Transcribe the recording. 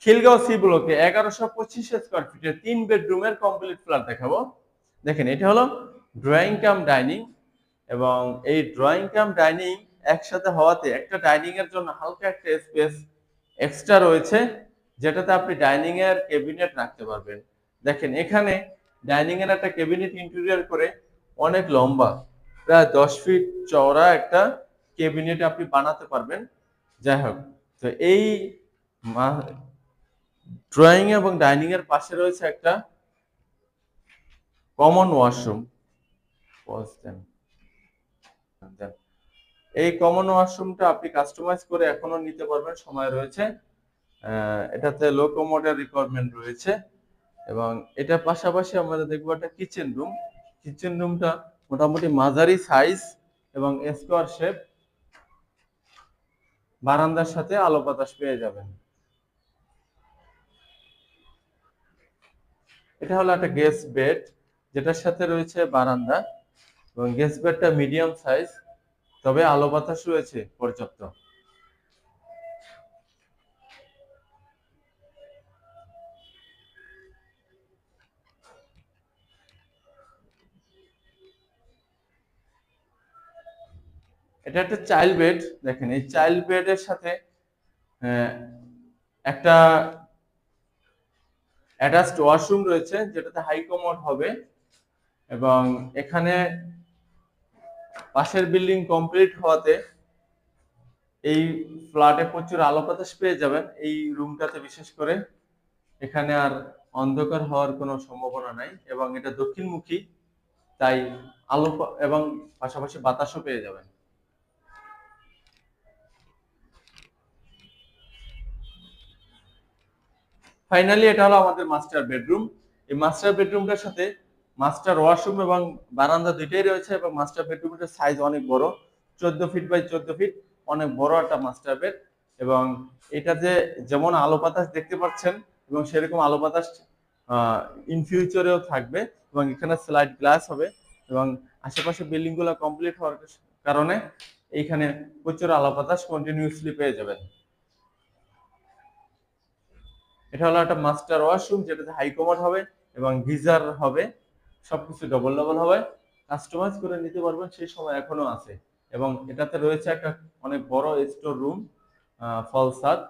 Khilgaon C ব্লকে 1125 square ফিটের 3 বেডরুমের কমপ্লিট ফ্ল্যাট দেখাবো। দেখেন এটা হলো ড্রয়িং কাম ডাইনিং, এবং এই ড্রয়িং কাম ডাইনিং একসাথে হওয়াতে একটা ডাইনিং এর জন্য হালকা একটা স্পেস এক্সট্রা রয়েছে, যেটাতে আপনি ডাইনিং এর ক্যাবিনেট রাখতে পারবেন। দেখেন এখানে ডাইনিং এর একটা ক্যাবিনেট ইন্টেরিয়র করে অনেক লম্বা, প্রায় 10 ফিট চওড়া একটা ক্যাবিনেট আপনি বানাতে পারবেন। যাই হোক, তো এই ড্রয়িং এবং ডাইনিং এর পাশে রয়েছে একটা কমন ওয়াশরুম। এই কমন ওয়াশরুমটা আপনি কাস্টমাইজ করে এখনো নিতে পারবেন, সময় রয়েছে। এটাতে লো কমোডের রিকোয়ারমেন্ট রয়েছে, এবং এটার পাশাপাশি আমরা দেখবো একটা কিচেন রুম। কিচেন রুমটা মোটামুটি মাঝারি সাইজ এবং স্কোয়ার শেপ, বারান্দার সাথে আলো বাতাস পেয়ে যাবেন। এটা হলো একটা গেস্ট বেড, যেটার সাথে রয়েছে বারান্দা, এবং গেস্ট বেডটা মিডিয়াম সাইজ, তবে আলো বাতাস রয়েছে পর্যাপ্ত। এটা একটা চাইল্ড বেড। দেখেন এই চাইল্ড বেডের সাথে একটা অ্যাটাচড ওয়াশরুম রয়েছে, যেটাতে হাই কমোড হবে, এবং এখানে পাশের বিল্ডিং কমপ্লিট হওয়াতে এই ফ্ল্যাটে প্রচুর আলো বাতাস পেয়ে যাবেন। এই রুমটাতে বিশেষ করে এখানে আর অন্ধকার হওয়ার কোনো সম্ভাবনা নাই, এবং এটা দক্ষিণমুখী, তাই আলো এবং পাশাপাশি বাতাসও পেয়ে যাবেন। ফাইনালি এটা হলো আমাদের মাস্টার বেডরুম। এই মাস্টার বেডরুমটার সাথে মাস্টার ওয়াশরুম এবং বারান্দা দুইটাই রয়েছে, এবং মাস্টার বেডরুমটার সাইজ অনেক বড়, 14 ফিট বাই 14 ফিট, অনেক বড় একটা মাস্টার বেড। এবং এটাতে যেমন আলো বাতাস দেখতে পাচ্ছেন, এবং সেরকম আলো বাতাস ইন ফিউচারেও থাকবে, এবং এখানে স্লাইড গ্লাস হবে, এবং আশেপাশে বিল্ডিং গুলো কমপ্লিট হওয়ার কারণে এইখানে প্রচুর আলো বাতাস কন্টিনিউয়াসলি পেয়ে যাবেন। এটা হলো একটা মাস্টার ওয়াশরুম, যেটাতে হাই কমোড হবে এবং গিজার হবে, সবকিছু ডবল ডবল হবে। কাস্টমাইজ করে নিতে পারবেন, সেই সময় এখনো আছে। এবং এটাতে রয়েছে একটা অনেক বড় স্টোর রুম, ফল ছাদ,